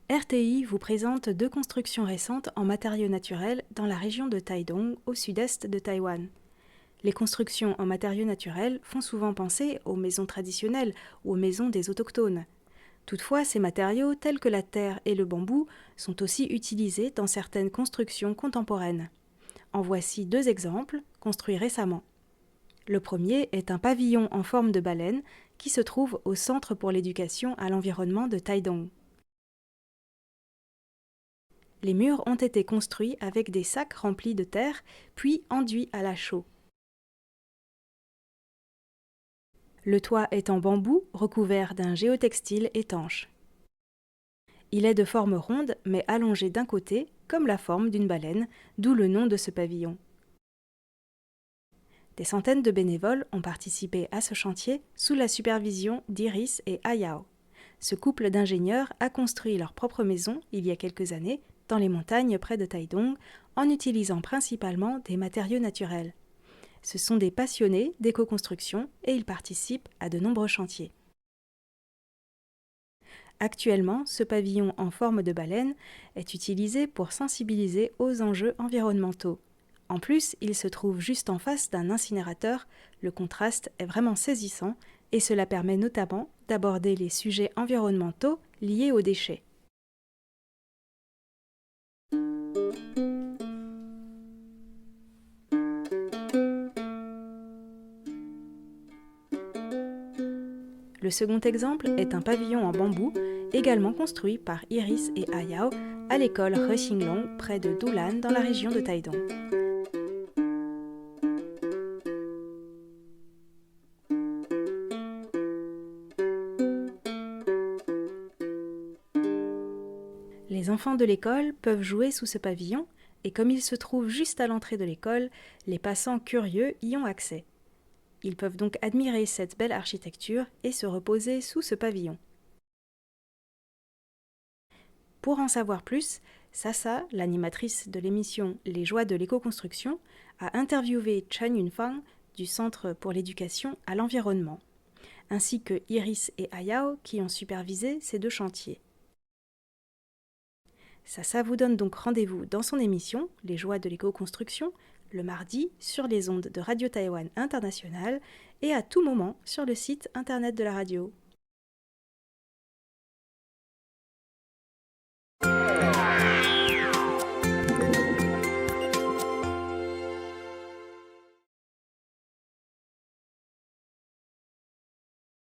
RTI vous présente deux constructions récentes en matériaux naturels dans la région de Taidong, au sud-est de Taïwan. Les constructions en matériaux naturels font souvent penser aux maisons traditionnelles ou aux maisons des autochtones. Toutefois, ces matériaux, tels que la terre et le bambou, sont aussi utilisés dans certaines constructions contemporaines. En voici deux exemples, construits récemment. Le premier est un pavillon en forme de baleine qui se trouve au Centre pour l'éducation à l'environnement de Taidong. Les murs ont été construits avec des sacs remplis de terre, puis enduits à la chaux. Le toit est en bambou recouvert d'un géotextile étanche. Il est de forme ronde mais allongé d'un côté, comme la forme d'une baleine, d'où le nom de ce pavillon. Des centaines de bénévoles ont participé à ce chantier sous la supervision d'Iris et Ayao. Ce couple d'ingénieurs a construit leur propre maison il y a quelques années dans les montagnes près de Taidong en utilisant principalement des matériaux naturels. Ce sont des passionnés d'éco-construction et ils participent à de nombreux chantiers. Actuellement, ce pavillon en forme de baleine est utilisé pour sensibiliser aux enjeux environnementaux. En plus, il se trouve juste en face d'un incinérateur, le contraste est vraiment saisissant et cela permet notamment d'aborder les sujets environnementaux liés aux déchets. Le second exemple est un pavillon en bambou, également construit par Iris et Ayao à l'école Rexinglong près de Dulan dans la région de Taidong. Les enfants de l'école peuvent jouer sous ce pavillon et comme il se trouve juste à l'entrée de l'école, les passants curieux y ont accès. Ils peuvent donc admirer cette belle architecture et se reposer sous ce pavillon. Pour en savoir plus, Sasa, l'animatrice de l'émission Les Joies de l'éco-construction, a interviewé Chen Yunfang du Centre pour l'éducation à l'environnement, ainsi que Iris et Ayao qui ont supervisé ces deux chantiers. Sasa vous donne donc rendez-vous dans son émission Les Joies de l'éco-construction, le mardi sur les ondes de Radio Taïwan International et à tout moment sur le site internet de la radio.